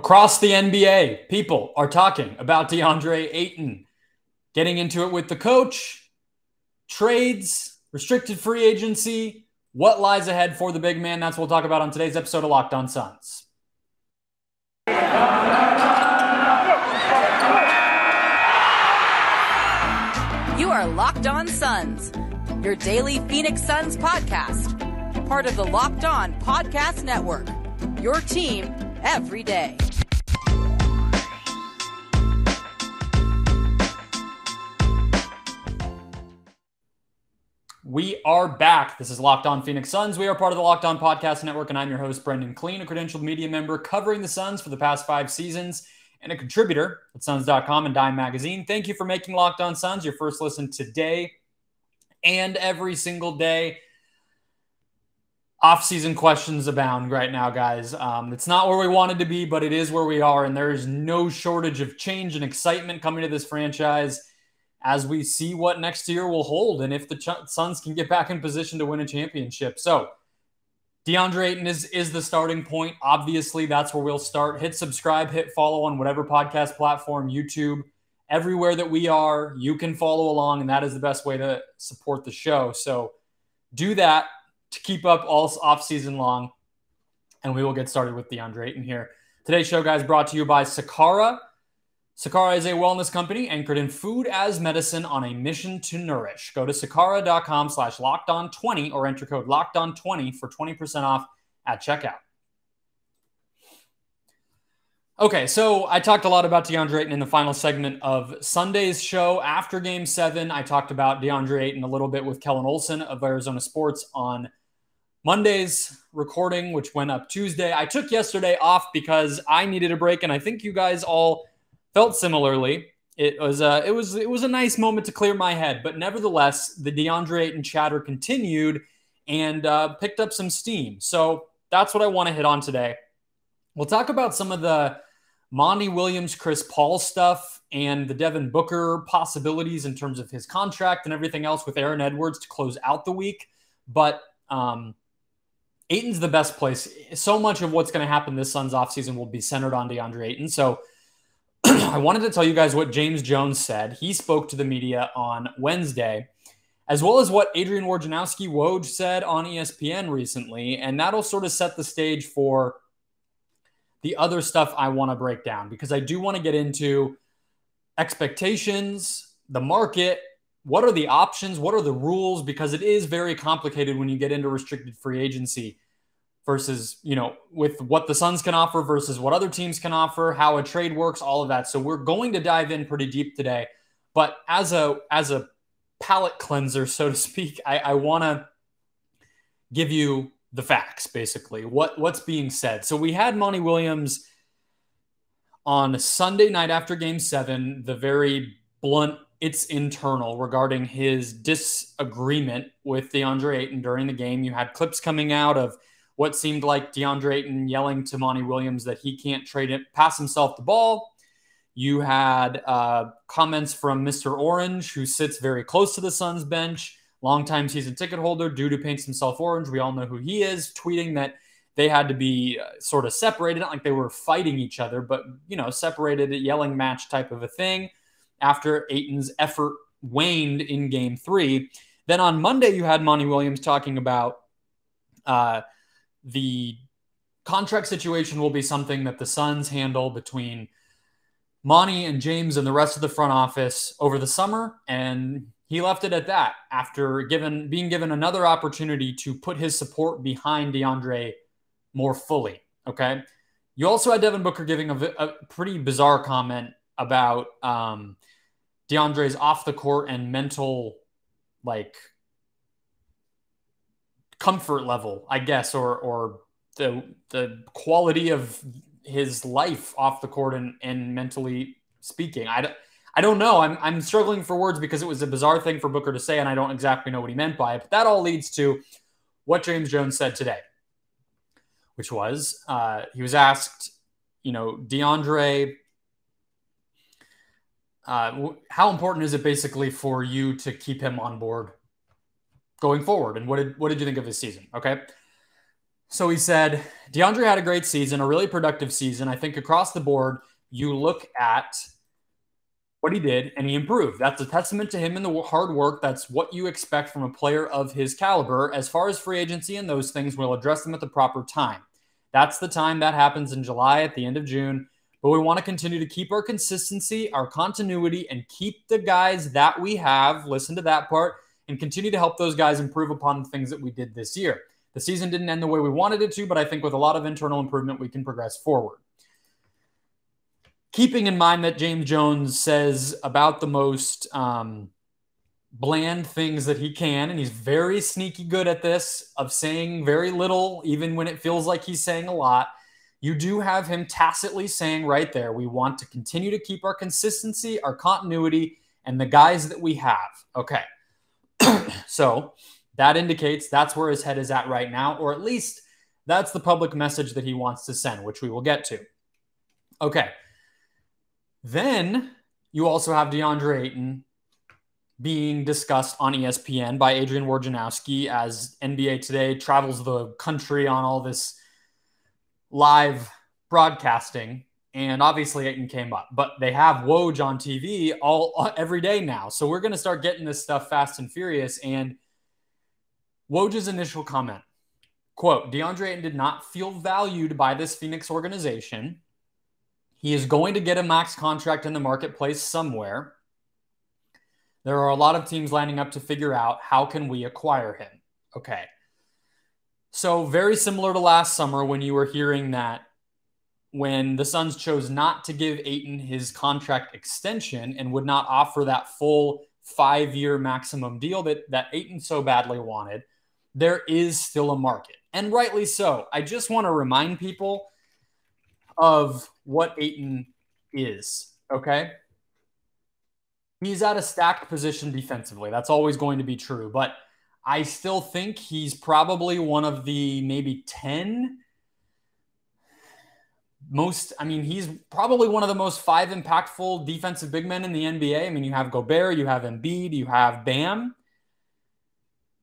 Across the NBA, people are talking about Deandre Ayton, getting into it with the coach, trades, restricted free agency, what lies ahead for the big man. That's what we'll talk about on today's episode of Locked On Suns. You are Locked On Suns, your daily Phoenix Suns podcast, part of the Locked On Podcast Network, your team every day. We are back. This is Locked On Phoenix Suns. We are part of the Locked On Podcast Network, and I'm your host, Brendon Kleen, a credentialed media member covering the Suns for the past 5 seasons and a contributor at Suns.com and Dime Magazine. Thank you for making Locked On Suns your first listen today and every single day. Off-season questions abound right now, guys. It's not where we wanted to be, but it is where we are, and there is no shortage of change and excitement coming to this franchise as we see what next year will hold and if the Suns can get back in position to win a championship. So Deandre Ayton is the starting point. Obviously, that's where we'll start. Hit subscribe, hit follow on whatever podcast platform, YouTube, everywhere that we are. You can follow along, and that is the best way to support the show. So do that to keep up all off-season long, and we will get started with Deandre Ayton here. Today's show, guys, brought to you by Sakara. Sakara is a wellness company anchored in food as medicine on a mission to nourish. Go to sakara.com/lockedon20 or enter code LOCKEDON20 for 20% off at checkout. Okay, so I talked a lot about Deandre Ayton in the final segment of Sunday's show. After Game 7, I talked about Deandre Ayton a little bit with Kellen Olson of Arizona Sports on Monday's recording, which went up Tuesday. I took yesterday off because I needed a break, and I think you guys all felt similarly. It was a nice moment to clear my head, but nevertheless, the Deandre Ayton chatter continued and picked up some steam. So that's what I want to hit on today. We'll talk about some of the Monty Williams, Chris Paul stuff and the Devin Booker possibilities in terms of his contract and everything else with Aaron Edwards to close out the week. But Ayton's the best place. So much of what's going to happen this Suns offseason will be centered on Deandre Ayton. So I wanted to tell you guys what James Jones said. He spoke to the media on Wednesday, as well as what Adrian Wojnarowski-Woj said on ESPN recently, and that'll sort of set the stage for the other stuff I want to break down, because I do want to get into expectations, the market, what are the options, what are the rules, because it is very complicated when you get into restricted free agency versus, with what the Suns can offer versus what other teams can offer, how a trade works, all of that. So we're going to dive in pretty deep today. But as a palate cleanser, so to speak, I want to give you the facts, basically, what's being said. So we had Monty Williams on Sunday night after Game 7, the very blunt, it's internal regarding his disagreement with Deandre Ayton during the game. You had clips coming out of what seemed like Deandre Ayton yelling to Monty Williams that he can't pass himself the ball. You had comments from Mr. Orange, who sits very close to the Suns bench, longtime season ticket holder. Dude who paints himself orange. We all know who he is, tweeting that they had to be sort of separated, not like they were fighting each other, but, separated, a yelling match type of a thing after Ayton's effort waned in Game 3. Then on Monday, you had Monty Williams talking about the contract situation will be something that the Suns handle between Monty and James and the rest of the front office over the summer, and he left it at that after being given another opportunity to put his support behind Deandre more fully, okay? You also had Devin Booker giving a pretty bizarre comment about Deandre's off-the-court and mental, comfort level, I guess, or the quality of his life off the court and mentally speaking. I don't know. I'm struggling for words because it was a bizarre thing for Booker to say, and I don't exactly know what he meant by it. But that all leads to what James Jones said today, which was he was asked, Deandre, how important is it basically for you to keep him on board going forward? And what did you think of his season? Okay. So he said, DeAndre had a great season, a really productive season. I think across the board, you look at what he did and he improved. That's a testament to him and the hard work. That's what you expect from a player of his caliber. As far as free agency and those things, we'll address them at the proper time. That's the time that happens in July at the end of June. But we want to continue to keep our consistency, our continuity, and keep the guys that we have, listen to that part, and continue to help those guys improve upon the things that we did this year. The season didn't end the way we wanted it to, but I think with a lot of internal improvement, we can progress forward. Keeping in mind that James Jones says about the most bland things that he can, and he's very sneaky good at this, of saying very little, even when it feels like he's saying a lot. You do have him tacitly saying right there, we want to continue to keep our consistency, our continuity, and the guys that we have. Okay. So that indicates that's where his head is at right now, or at least that's the public message that he wants to send, which we will get to. Okay. Then you also have Deandre Ayton being discussed on ESPN by Adrian Wojnarowski as NBA Today travels the country on all this live broadcasting. And obviously Ayton came up, but they have Woj on TV every day now. So we're going to start getting this stuff fast and furious. And Woj's initial comment, quote, DeAndre Ayton did not feel valued by this Phoenix organization. He is going to get a max contract in the marketplace somewhere. There are a lot of teams lining up to figure out how can we acquire him. Okay. So very similar to last summer when you were hearing that when the Suns chose not to give Ayton his contract extension and would not offer that full 5-year maximum deal that Ayton so badly wanted, there is still a market. And rightly so. I just want to remind people of what Ayton is, okay? He's at a stacked position defensively. That's always going to be true. But I still think he's probably one of the maybe 10 he's probably one of the most 5 impactful defensive big men in the NBA. I mean, you have Gobert, you have Embiid, you have Bam.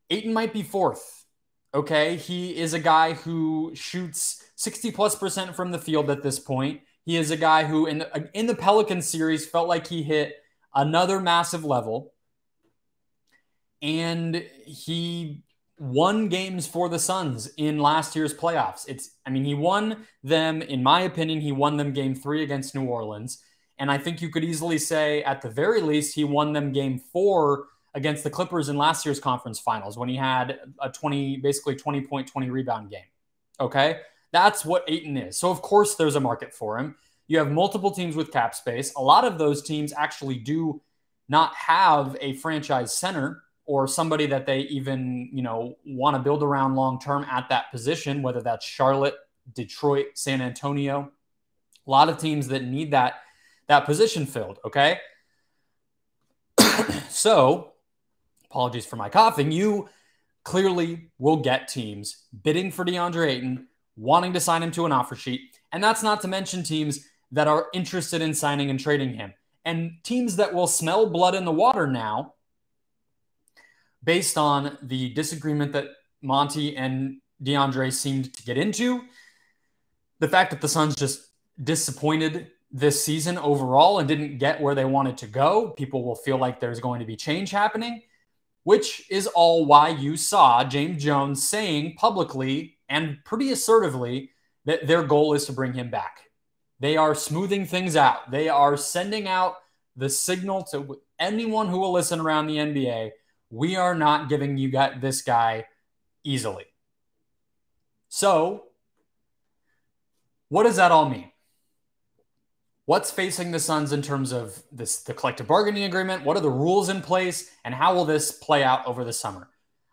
Ayton might be 4th, okay? He is a guy who shoots 60+% from the field at this point. He is a guy who, in the Pelicans series, felt like he hit another massive level. And he won games for the Suns in last year's playoffs. He won them, in my opinion, he won them game 3 against New Orleans. And I think you could easily say, at the very least, he won them game 4 against the Clippers in last year's conference finals when he had a 20-point, 20 rebound game. Okay? That's what Ayton is. So, of course, there's a market for him. You have multiple teams with cap space. A lot of those teams actually do not have a franchise center or somebody that they even, want to build around long-term at that position, whether that's Charlotte, Detroit, San Antonio. A lot of teams that need that position filled, okay? So, apologies for my coughing, you clearly will get teams bidding for DeAndre Ayton, wanting to sign him to an offer sheet, and that's not to mention teams that are interested in signing and trading him. And teams that will smell blood in the water now, based on the disagreement that Monty and DeAndre seemed to get into, the fact that the Suns just disappointed this season overall and didn't get where they wanted to go, people will feel like there's going to be change happening, which is all why you saw James Jones saying publicly and pretty assertively that their goal is to bring him back. They are smoothing things out. They are sending out the signal to anyone who will listen around the NBA. We are not giving you this guy easily. So, what does that all mean? What's facing the Suns in terms of the collective bargaining agreement? What are the rules in place? And how will this play out over the summer?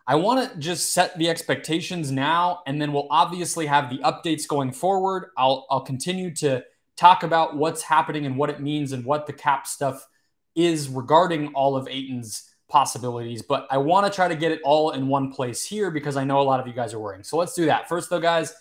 I want to just set the expectations now, and then we'll obviously have the updates going forward. I'll continue to talk about what's happening and what it means and what the cap stuff is regarding all of Ayton's possibilities, but I want to try to get it all in one place here because I know a lot of you guys are worrying. So let's do that. First though, guys,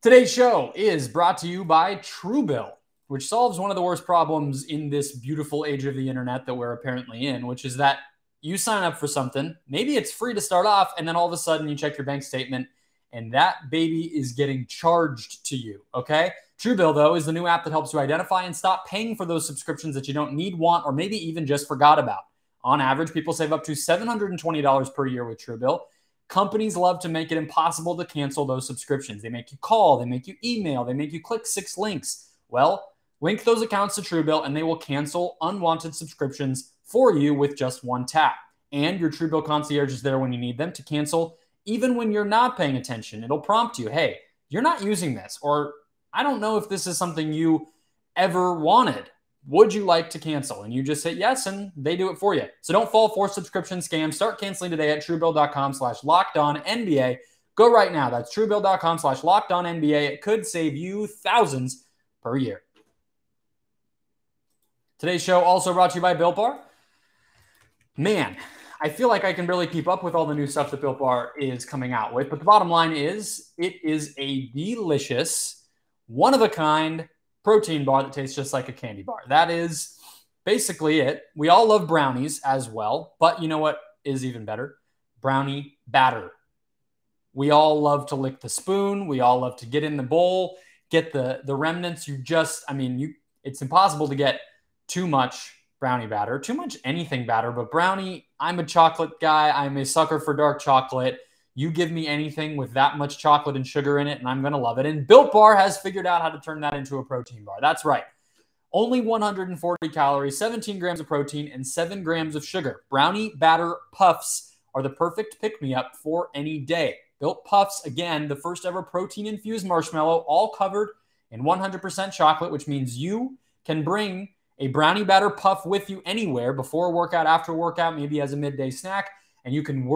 today's show is brought to you by Truebill, which solves one of the worst problems in this beautiful age of the internet that we're apparently in, which is that you sign up for something, maybe it's free to start off, and then all of a sudden you check your bank statement and that baby is getting charged to you, okay? Truebill, though, is the new app that helps you identify and stop paying for those subscriptions that you don't need, want, or maybe even just forgot about. On average, people save up to $720 per year with Truebill. Companies love to make it impossible to cancel those subscriptions. They make you call, they make you email, they make you click 6 links. Well, link those accounts to Truebill and they will cancel unwanted subscriptions for you with just one tap. And your Truebill concierge is there when you need them to cancel, even when you're not paying attention. It'll prompt you, hey, you're not using this, or I don't know if this is something you ever wanted. Would you like to cancel? And you just hit yes, and they do it for you. So don't fall for subscription scams. Start canceling today at truebill.com/lockedonnba. Go right now. That's truebill.com/lockedonnba. It could save you thousands per year. Today's show also brought to you by Built Bar. Man, I feel like I can barely keep up with all the new stuff that Built Bar is coming out with. But the bottom line is, it is a delicious, one-of-a-kind protein bar that tastes just like a candy bar. That is basically it. We all love brownies as well, but you know what is even better? Brownie batter. We all love to lick the spoon. We all love to get in the bowl, get the remnants. It's impossible to get too much brownie batter, too much anything batter, but brownie, I'm a chocolate guy. I'm a sucker for dark chocolate. You give me anything with that much chocolate and sugar in it, and I'm going to love it. And Built Bar has figured out how to turn that into a protein bar. That's right. Only 140 calories, 17 grams of protein, and 7 grams of sugar. Brownie batter puffs are the perfect pick-me-up for any day. Built Puffs, again, the first ever protein-infused marshmallow, all covered in 100% chocolate, which means you can bring a brownie batter puff with you anywhere, before workout, after workout, maybe as a midday snack, and you can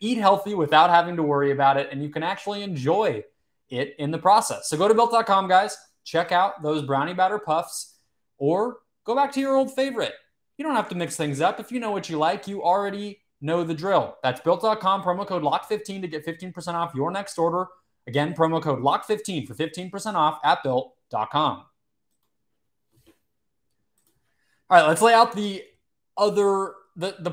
eat healthy without having to worry about it, and you can actually enjoy it in the process. So go to Built.com, guys. Check out those brownie batter puffs, or go back to your old favorite. You don't have to mix things up. If you know what you like, you already know the drill. That's Built.com, promo code LOCK15 to get 15% off your next order. Again, promo code LOCK15 for 15% off at Built.com. All right, let's lay out the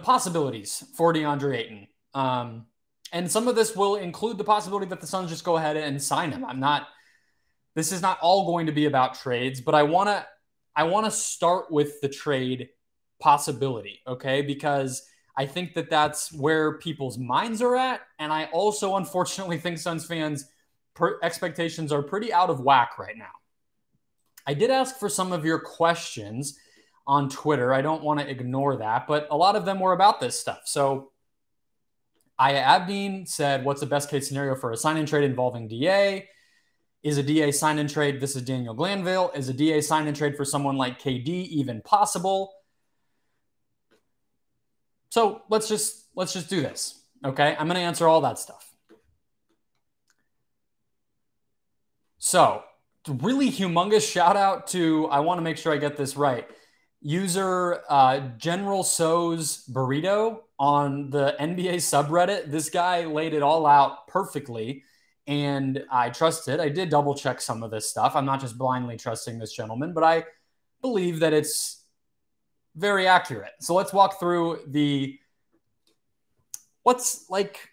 possibilities for Deandre Ayton. And some of this will include the possibility that the Suns just go ahead and sign him. This is not all going to be about trades, but I want to start with the trade possibility, okay? Because I think that that's where people's minds are at. And I also, unfortunately, think Suns fans' expectations are pretty out of whack right now. I did ask for some of your questions on Twitter. I don't want to ignore that, but a lot of them were about this stuff. So Abdeen said, what's the best case scenario for a sign-in trade involving DA? Is a DA sign-in trade, this is Daniel Glanville, is a DA sign-in trade for someone like KD even possible? So let's just do this, okay? I'm going to answer all that stuff. So really humongous shout out to, I want to make sure I get this right, user General So's Burrito on the NBA subreddit. This guy laid it all out perfectly, and I trust it. I did double check some of this stuff. I'm not just blindly trusting this gentleman, but I believe that it's very accurate. So let's walk through what's like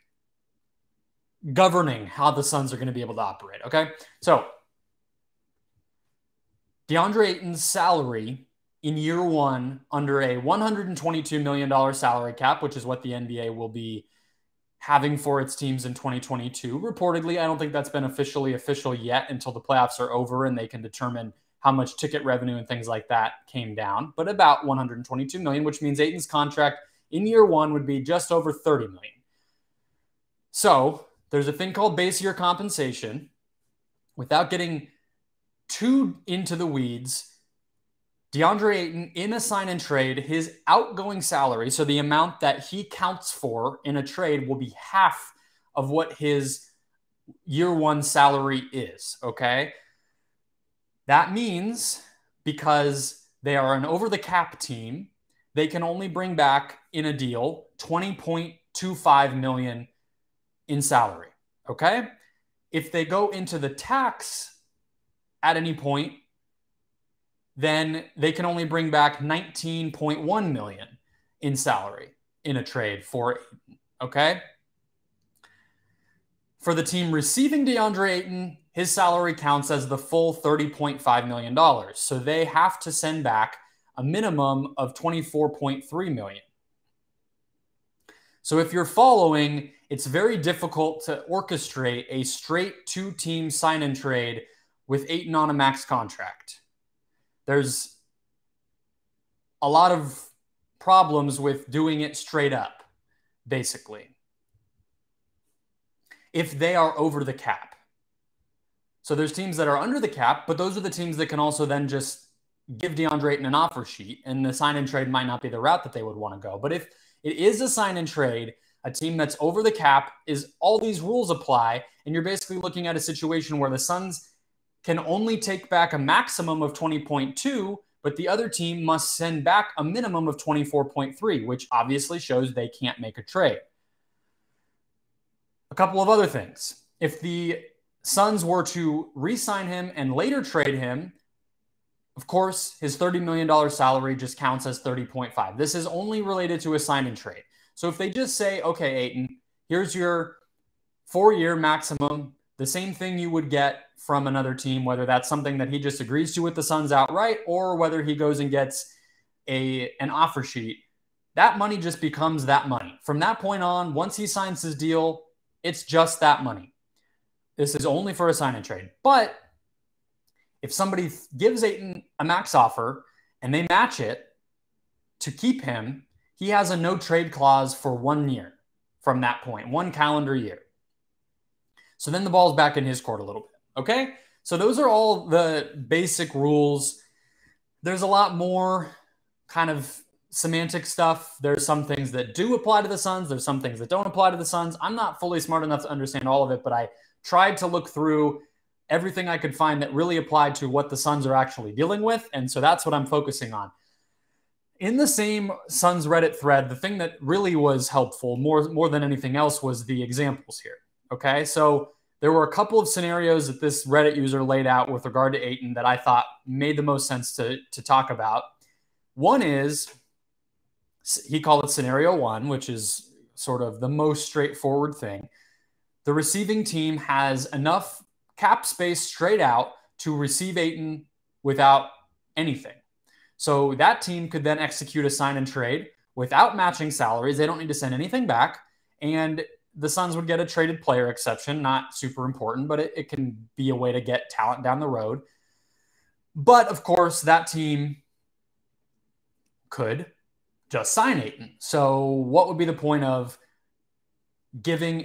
governing how the Suns are going to be able to operate, okay? So Deandre Ayton's salary in year one under a $122 million salary cap, which is what the NBA will be having for its teams in 2022. Reportedly, I don't think that's been official yet until the playoffs are over and they can determine how much ticket revenue and things like that came down, but about $122 million, which means Ayton's contract in year one would be just over $30 million. So there's a thing called base year compensation. Without getting too into the weeds, Deandre Ayton, in a sign-and trade, his outgoing salary, so the amount that he counts for in a trade, will be half of what his year one salary is, okay? That means, because they are an over-the-cap team, they can only bring back, in a deal, $20.25 million in salary, okay? If they go into the tax at any point, then they can only bring back $19.1 million in salary in a trade for Ayton, okay? For the team receiving Deandre Ayton, his salary counts as the full $30.5 million. So they have to send back a minimum of $24.3 million. So if you're following, it's very difficult to orchestrate a straight two-team sign-and trade with Ayton on a max contract. There's a lot of problems with doing it straight up, basically, if they are over the cap. So there's teams that are under the cap, but those are the teams that can also then just give Deandre Ayton an offer sheet, and the sign and trade might not be the route that they would want to go. But if it is a sign and trade, a team that's over the cap, is all these rules apply, and you're basically looking at a situation where the Suns can only take back a maximum of 20.2, but the other team must send back a minimum of 24.3, which obviously shows they can't make a trade. A couple of other things. If the Suns were to re-sign him and later trade him, of course, his $30 million salary just counts as 30.5. This is only related to a sign and trade. So if they just say, okay, Ayton, here's your 4-year maximum, the same thing you would get from another team, whether that's something that he just agrees to with the Suns outright or whether he goes and gets an offer sheet, that money just becomes that money. From that point on, once he signs his deal, it's just that money. This is only for a sign and trade. But if somebody gives Ayton a max offer and they match it to keep him, he has a no trade clause for 1 year from that point, 1 calendar year. So then the ball's back in his court a little bit. Okay? So those are all the basic rules. There's a lot more kind of semantic stuff. There's some things that do apply to the Suns. There's some things that don't apply to the Suns. I'm not fully smart enough to understand all of it, but I tried to look through everything I could find that really applied to what the Suns are actually dealing with. And so that's what I'm focusing on. In the same Suns Reddit thread, the thing that really was helpful more than anything else was the examples here. Okay, so there were a couple of scenarios that this Reddit user laid out with regard to Ayton that I thought made the most sense to talk about. One is, he called it scenario 1, which is sort of the most straightforward thing. The receiving team has enough cap space straight out to receive Ayton without anything. So that team could then execute a sign and trade without matching salaries. They don't need to send anything back. And the Suns would get a traded player exception, not super important, but it can be a way to get talent down the road. But of course, that team could just sign Ayton. So what would be the point of giving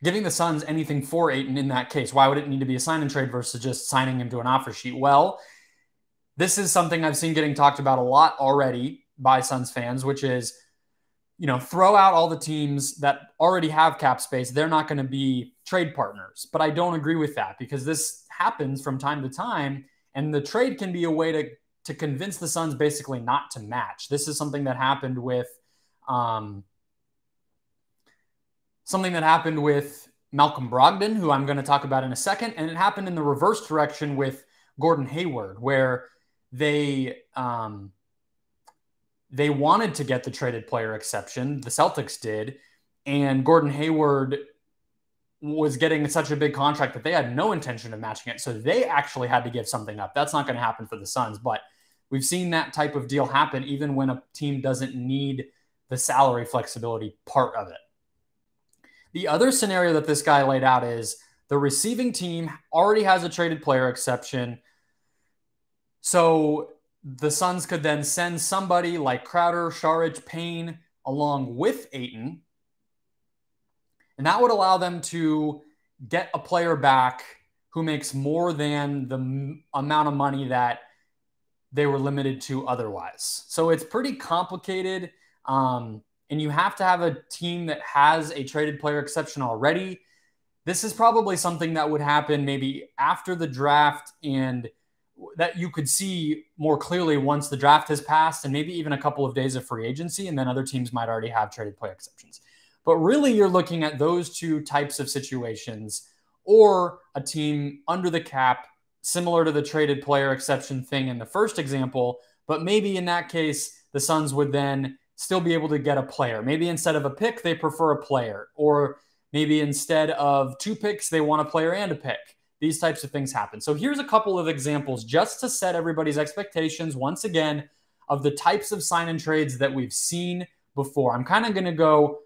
the Suns anything for Ayton in that case? Why would it need to be a sign and trade versus just signing him to an offer sheet? Well, this is something I've seen getting talked about a lot already by Suns fans, which is, throw out all the teams that already have cap space. They're not going to be trade partners. But I don't agree with that because this happens from time to time, and the trade can be a way to convince the Suns basically not to match. This is something that happened with Malcolm Brogdon, who I'm going to talk about in a second, and it happened in the reverse direction with Gordon Hayward, where they wanted to get the traded player exception. The Celtics did. And Gordon Hayward was getting such a big contract that they had no intention of matching it. So they actually had to give something up. That's not going to happen for the Suns. But we've seen that type of deal happen even when a team doesn't need the salary flexibility part of it. The other scenario that this guy laid out is the receiving team already has a traded player exception. So the Suns could then send somebody like Crowder, Saric, Payne along with Ayton. And that would allow them to get a player back who makes more than the amount of money that they were limited to otherwise. So it's pretty complicated. And you have to have a team that has a traded player exception already. This is probably something that would happen maybe after the draft and that you could see more clearly once the draft has passed and maybe even a couple of days of free agency, and then other teams might already have traded player exceptions. But really you're looking at those two types of situations, or a team under the cap, similar to the traded player exception thing in the first example, but maybe in that case, the Suns would then still be able to get a player. Maybe instead of a pick, they prefer a player, or Maybe instead of 2 picks, they want a player and a pick. These types of things happen. So here's a couple of examples just to set everybody's expectations once again of the types of sign and trades that we've seen before. I'm kind of going to go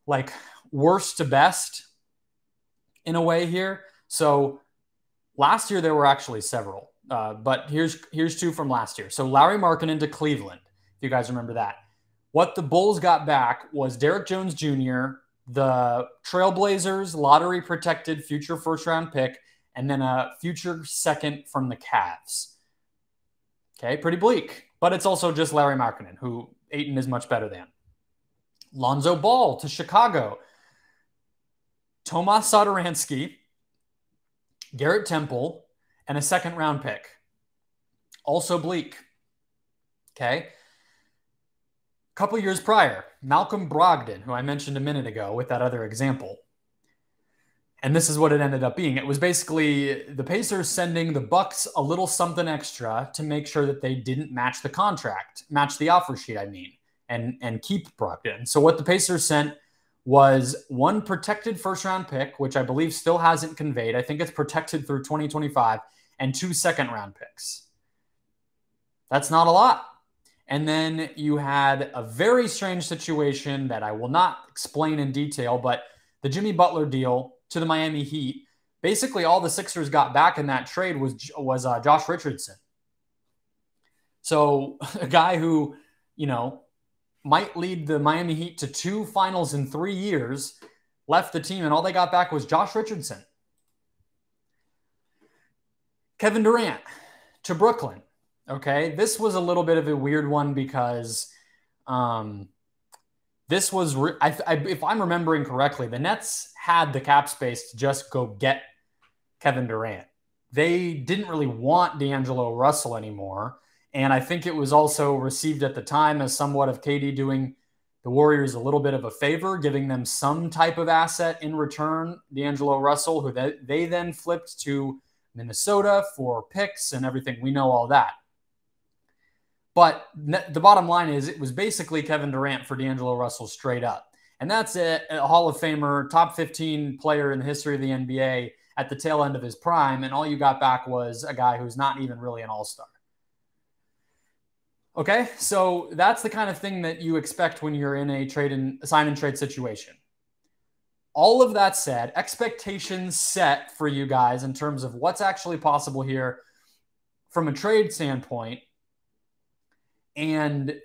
like worst to best in a way here. So last year there were actually several, but here's 2 from last year. So Lauri Markkanen to Cleveland, if you guys remember that. What the Bulls got back was Derrick Jones Jr., the Trailblazers lottery protected future first round pick, and then a future second from the Cavs. Okay, pretty bleak, but it's also just Lauri Markkanen, who Ayton is much better than. Lonzo Ball to Chicago. Tomas Satoransky, Garrett Temple, and a second round pick. Also bleak. Okay. A couple years prior, Malcolm Brogdon, who I mentioned a minute ago with that other example. And this is what it ended up being. It was basically the Pacers sending the Bucks a little something extra to make sure that they didn't match the contract, match the offer sheet, I mean, and keep Brogdon. So what the Pacers sent was 1 protected first-round pick, which I believe still hasn't conveyed. I think it's protected through 2025, and 2 second-round picks. That's not a lot. And then you had a very strange situation that I will not explain in detail, but the Jimmy Butler deal to the Miami Heat, basically all the Sixers got back in that trade was Josh Richardson. So a guy who, might lead the Miami Heat to 2 finals in 3 years, left the team, and all they got back was Josh Richardson. Kevin Durant to Brooklyn. Okay, this was a little bit of a weird one because this was, if I'm remembering correctly, the Nets had the cap space to just go get Kevin Durant. They didn't really want D'Angelo Russell anymore. And I think it was also received at the time as somewhat of KD doing the Warriors a little bit of a favor, giving them some type of asset in return, D'Angelo Russell, who they then flipped to Minnesota for picks and everything. We know all that. But the bottom line is it was basically Kevin Durant for D'Angelo Russell straight up. And that's a Hall of Famer, top 15 player in the history of the NBA at the tail end of his prime. And all you got back was a guy who's not even really an all-star. Okay, so that's the kind of thing that you expect when you're in a sign and trade situation. All of that said, expectations set for you guys in terms of what's actually possible here from a trade standpoint and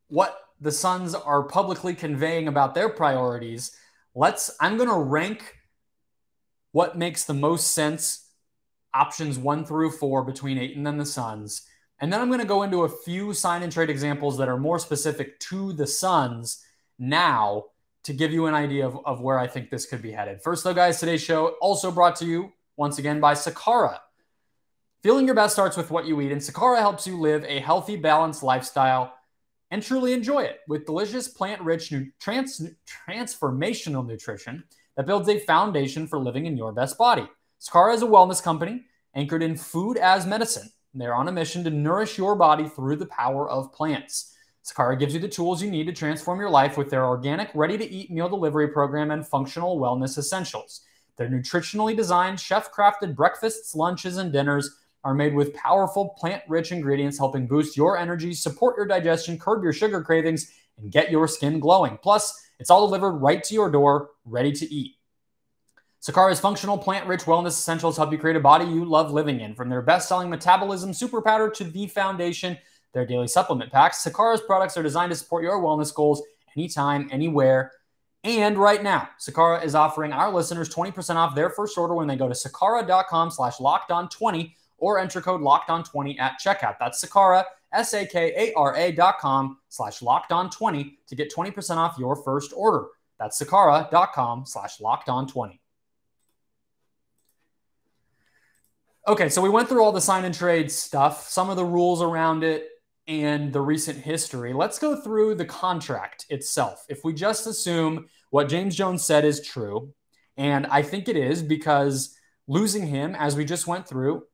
what the Suns are publicly conveying about their priorities. I'm going to rank what makes the most sense, options 1 through 4 between Ayton and the Suns. And then I'm going to go into a few sign and trade examples that are more specific to the Suns now to give you an idea of where I think this could be headed. First, though, guys, today's show also brought to you once again by Sakara. Feeling your best starts with what you eat, and Sakara helps you live a healthy, balanced lifestyle and truly enjoy it with delicious, plant-rich, transformational nutrition that builds a foundation for living in your best body. Sakara is a wellness company anchored in food as medicine. They're on a mission to nourish your body through the power of plants. Sakara gives you the tools you need to transform your life with their organic, ready-to-eat meal delivery program and functional wellness essentials. Their nutritionally designed, chef-crafted breakfasts, lunches, and dinners are made with powerful, plant-rich ingredients helping boost your energy, support your digestion, curb your sugar cravings, and get your skin glowing. Plus, it's all delivered right to your door, ready to eat. Sakara's functional, plant-rich wellness essentials help you create a body you love living in. From their best-selling Metabolism Super Powder to the Foundation, their daily supplement packs, Sakara's products are designed to support your wellness goals anytime, anywhere. And right now, Sakara is offering our listeners 20% off their first order when they go to sakara.com/lockedon20 or enter code LOCKEDON20 at checkout. That's Sakara, SAKARA.com/lockedon20 to get 20% off your first order. That's sakara.com/lockedon20. Okay, so we went through all the sign and trade stuff, some of the rules around it, and the recent history. Let's go through the contract itself. If we just assume what James Jones said is true, and I think it is because losing him, as we just went through,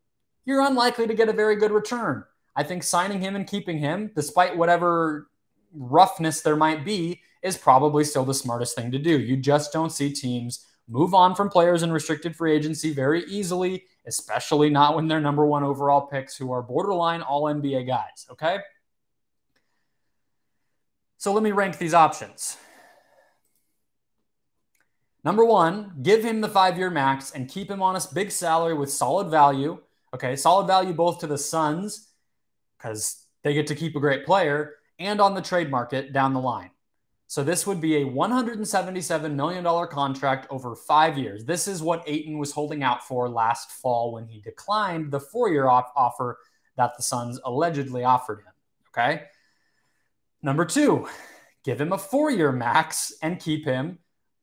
you're unlikely to get a very good return. I think signing him and keeping him, despite whatever roughness there might be, is probably still the smartest thing to do. You just don't see teams move on from players in restricted free agency very easily, especially not when they're number 1 overall picks who are borderline all NBA guys, okay? So let me rank these options. Number 1, give him the 5-year max and keep him on a big salary with solid value. Okay, solid value both to the Suns, because they get to keep a great player, and on the trade market down the line. So this would be a $177 million contract over 5 years. This is what Ayton was holding out for last fall when he declined the 4-year offer that the Suns allegedly offered him. Okay. Number 2, give him a 4-year max and keep him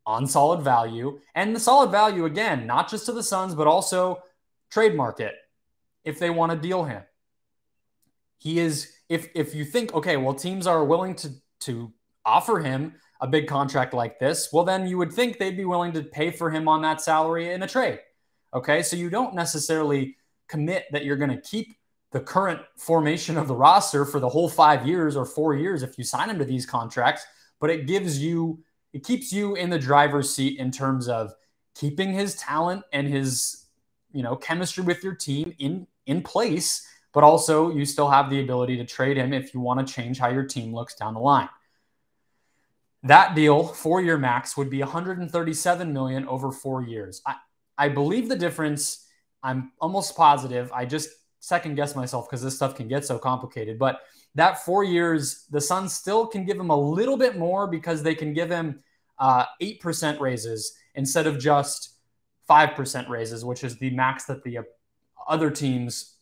on solid value. And the solid value, again, not just to the Suns, but also trade market if they want to deal him. He is, if you think, okay, well, teams are willing to offer him a big contract like this, well, then you would think they'd be willing to pay for him on that salary in a trade. Okay, so you don't necessarily commit that you're going to keep the current formation of the roster for the whole 5 years or 4 years if you sign him to these contracts, but it keeps you in the driver's seat in terms of keeping his talent and his, chemistry with your team in place, but also you still have the ability to trade him if you want to change how your team looks down the line. That deal, 4-year max, would be $137 million over 4 years. I believe the difference, I'm almost positive, I just second guess myself because this stuff can get so complicated, but that 4 years, the Suns still can give him a little bit more because they can give him 8% raises instead of just 5% raises, which is the max that the other teams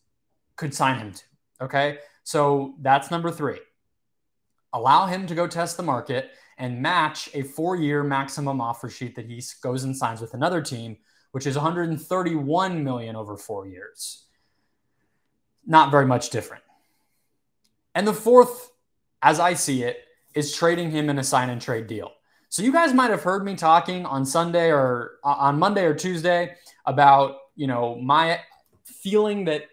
could sign him to. Okay, so that's number 3. Allow him to go test the market and match a 4-year maximum offer sheet that he goes and signs with another team, which is $131 million over 4 years. Not very much different. And the 4th, as I see it, is trading him in a sign and trade deal. So you guys might have heard me talking on Sunday or on Monday or Tuesday about, my feeling that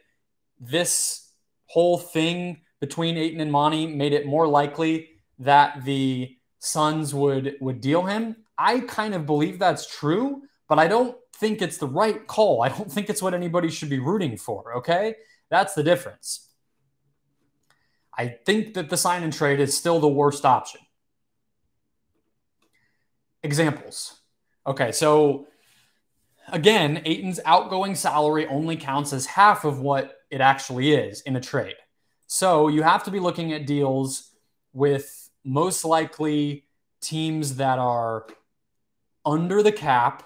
this whole thing between Ayton and Monty made it more likely that the Suns would deal him. I kind of believe that's true, but I don't think it's the right call. I don't think it's what anybody should be rooting for, okay? That's the difference. I think that the sign and trade is still the worst option. Examples. Okay, so again, Ayton's outgoing salary only counts as half of what it actually is in a trade. So you have to be looking at deals with most likely teams that are under the cap,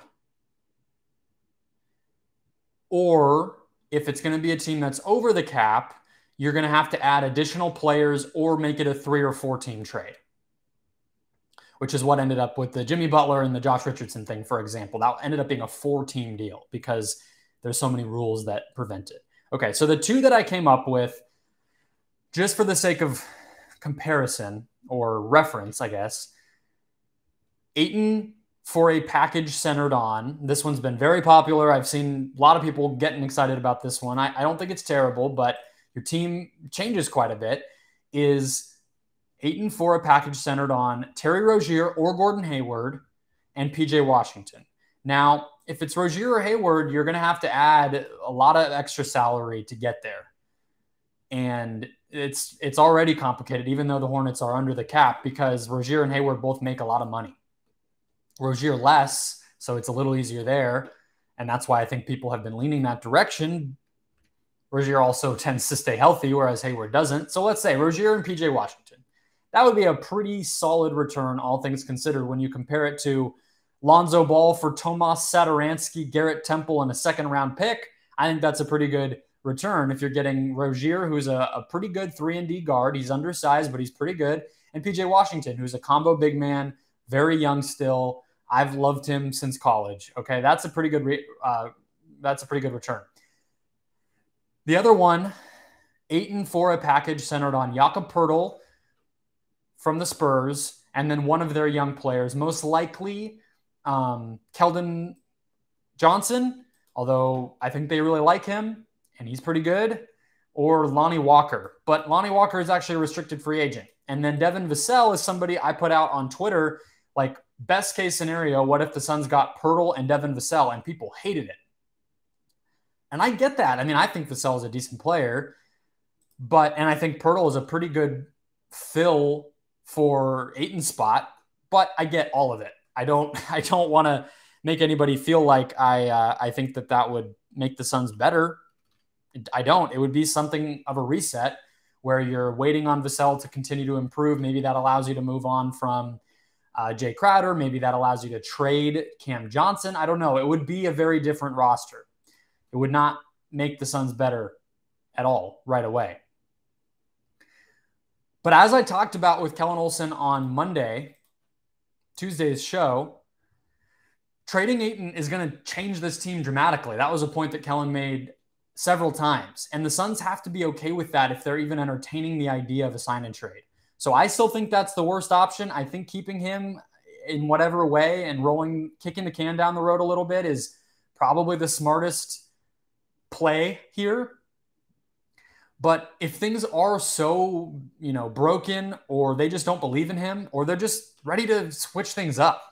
or if it's going to be a team that's over the cap, you're going to have to add additional players or make it a 3 or 4 team trade, which is what ended up with the Jimmy Butler and the Josh Richardson thing, for example. That ended up being a 4-team deal because there's so many rules that prevent it. Okay, so the 2 that I came up with, just for the sake of comparison or reference, I guess, Ayton for a package centered on, this one's been very popular. I've seen a lot of people getting excited about this one. I don't think it's terrible, but your team changes quite a bit, is Ayton for a package centered on Terry Rozier or Gordon Hayward and PJ Washington. Now, if it's Rozier or Hayward, you're going to have to add a lot of extra salary to get there. And it's already complicated, even though the Hornets are under the cap, because Rozier and Hayward both make a lot of money. Rozier less, so it's a little easier there. And that's why I think people have been leaning that direction. Rozier also tends to stay healthy, whereas Hayward doesn't. So let's say Rozier and PJ Washington. That would be a pretty solid return, all things considered, when you compare it to Lonzo Ball for Tomas Satoransky, Garrett Temple, and a second-round pick. I think that's a pretty good return if you're getting Rozier, who's a pretty good 3-and-D guard. He's undersized, but he's pretty good. And PJ Washington, who's a combo big man, very young still. I've loved him since college. Okay, that's a pretty good return. The other one, Ayton for a package centered on Jakob Poeltl from the Spurs, and then one of their young players, most likely Keldon Johnson, although I think they really like him and he's pretty good, or Lonnie Walker. But Lonnie Walker is actually a restricted free agent. And then Devin Vassell is somebody I put out on Twitter, like, best case scenario, what if the Suns got Poeltl and Devin Vassell? And people hated it. And I get that. I mean, I think Vassell is a decent player, and I think Poeltl is a pretty good fill for Ayton's spot, but I get all of it. I don't want to make anybody feel like I think that would make the Suns better. I don't. It would be something of a reset where you're waiting on Vassell to continue to improve. Maybe that allows you to move on from Jay Crowder. Maybe that allows you to trade Cam Johnson. I don't know. It would be a very different roster. It would not make the Suns better at all right away. But as I talked about with Kellen Olson on Tuesday's show, trading Ayton is going to change this team dramatically. That was a point that Kellen made several times. And the Suns have to be okay with that if they're even entertaining the idea of a sign and trade. So I still think that's the worst option. I think keeping him in whatever way and kicking the can down the road a little bit is probably the smartest play here. But if things are so, broken, or they just don't believe in him, or they're just ready to switch things up,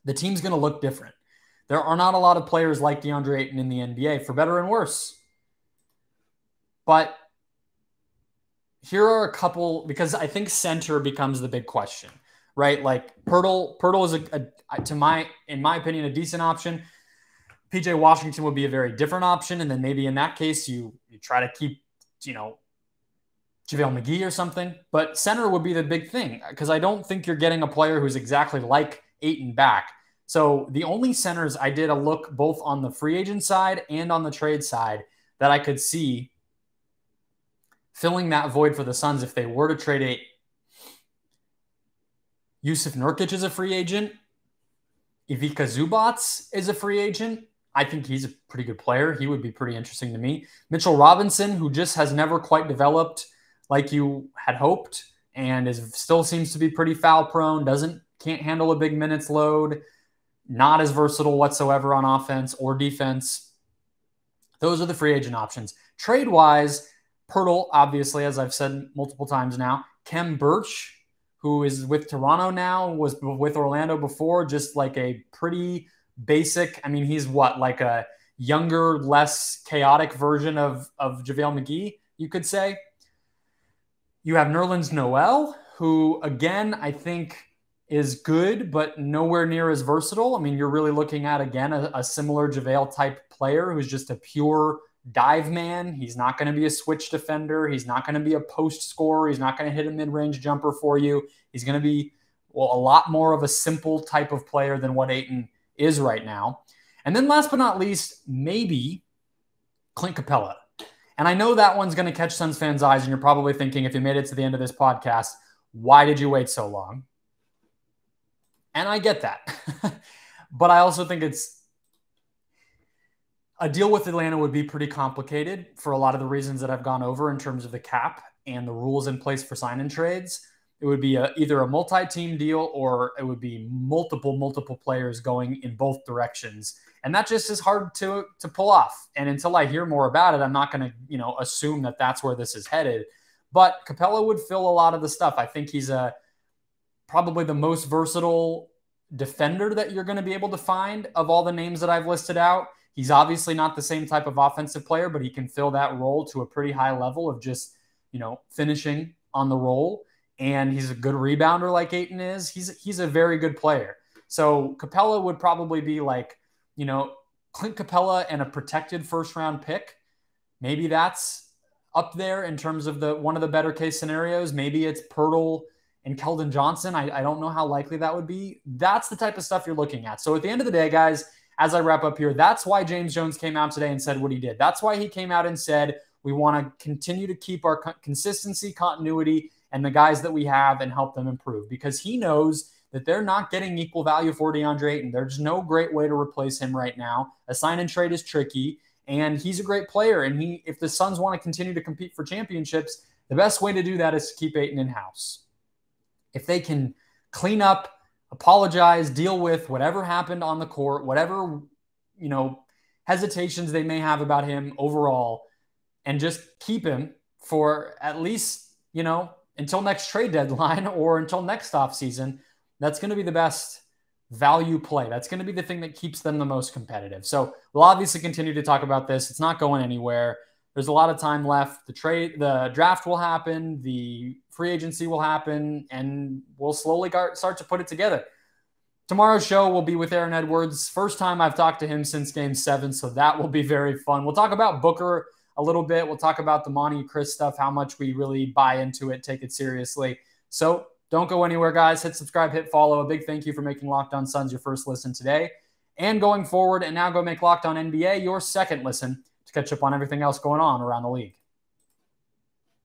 the team's going to look different. There are not a lot of players like Deandre Ayton in the NBA, for better and worse. But here are a couple, because I think center becomes the big question, right? Like Poeltl is in my opinion, a decent option. PJ Washington would be a very different option. And then maybe in that case, you try to keep, JaVale McGee or something. But center would be the big thing, because I don't think you're getting a player who's exactly like Ayton back. So the only centers I did a look both on the free agent side and on the trade side that I could see filling that void for the Suns if they were to trade Ayton. Yusuf Nurkic is a free agent. Ivica Zubac is a free agent. I think he's a pretty good player. He would be pretty interesting to me. Mitchell Robinson, who just has never quite developed like you had hoped and still seems to be pretty foul prone, can't handle a big minutes load, not as versatile whatsoever on offense or defense. Those are the free agent options. Trade-wise, Poeltl, obviously, as I've said multiple times now. Khem Birch, who is with Toronto now, was with Orlando before, just like a pretty basic. I mean, he's like a younger, less chaotic version of JaVale McGee, you could say. You have Nerlens Noel, who, again, I think is good, but nowhere near as versatile. I mean, you're really looking at, again, a similar JaVale type player who's just a pure dive man. He's not going to be a switch defender. He's not going to be a post scorer. He's not going to hit a mid-range jumper for you. He's going to be, a lot more of a simple type of player than what Ayton is right now. And then last but not least, maybe Clint Capella. And I know that one's going to catch Suns fans' eyes, and you're probably thinking, if you made it to the end of this podcast, why did you wait so long? And I get that. But I also think a deal with Atlanta would be pretty complicated for a lot of the reasons that I've gone over in terms of the cap and the rules in place for sign-in trades. It would be either a multi-team deal, or it would be multiple players going in both directions. And that just is hard to pull off. And until I hear more about it, I'm not going to, assume that that's where this is headed. But Capella would fill a lot of the stuff. I think he's probably the most versatile defender that you're going to be able to find of all the names that I've listed out. He's obviously not the same type of offensive player, but he can fill that role to a pretty high level of just, finishing on the roll. And he's a good rebounder like Ayton is. He's a very good player. So Capella would probably be like, Clint Capella and a protected first-round pick. Maybe that's up there in terms of one of the better case scenarios. Maybe it's Poeltl and Keldon Johnson. I don't know how likely that would be. That's the type of stuff you're looking at. So at the end of the day, guys, as I wrap up here, that's why James Jones came out today and said what he did. That's why he came out and said, we want to continue to keep our consistency, continuity, and the guys that we have and help them improve, because he knows that they're not getting equal value for DeAndre Ayton. There's no great way to replace him right now. A sign and trade is tricky, and he's a great player. And if the Suns want to continue to compete for championships, the best way to do that is to keep Ayton in-house. If they can clean up, apologize, deal with whatever happened on the court, whatever, hesitations they may have about him overall, and just keep him for at least, until next trade deadline or until next offseason, that's going to be the best value play. That's going to be the thing that keeps them the most competitive. So we'll obviously continue to talk about this. It's not going anywhere. There's a lot of time left. The draft will happen. The free agency will happen, and we'll slowly start to put it together. Tomorrow's show will be with Aaron Edwards. First time I've talked to him since Game 7, so that will be very fun. We'll talk about Booker a little bit. We'll talk about the Monty Chris stuff, how much we really buy into it, take it seriously. So don't go anywhere, guys. Hit subscribe, hit follow. A big thank you for making Locked On Suns your first listen today and going forward. And now go make Locked On NBA your second listen to catch up on everything else going on around the league.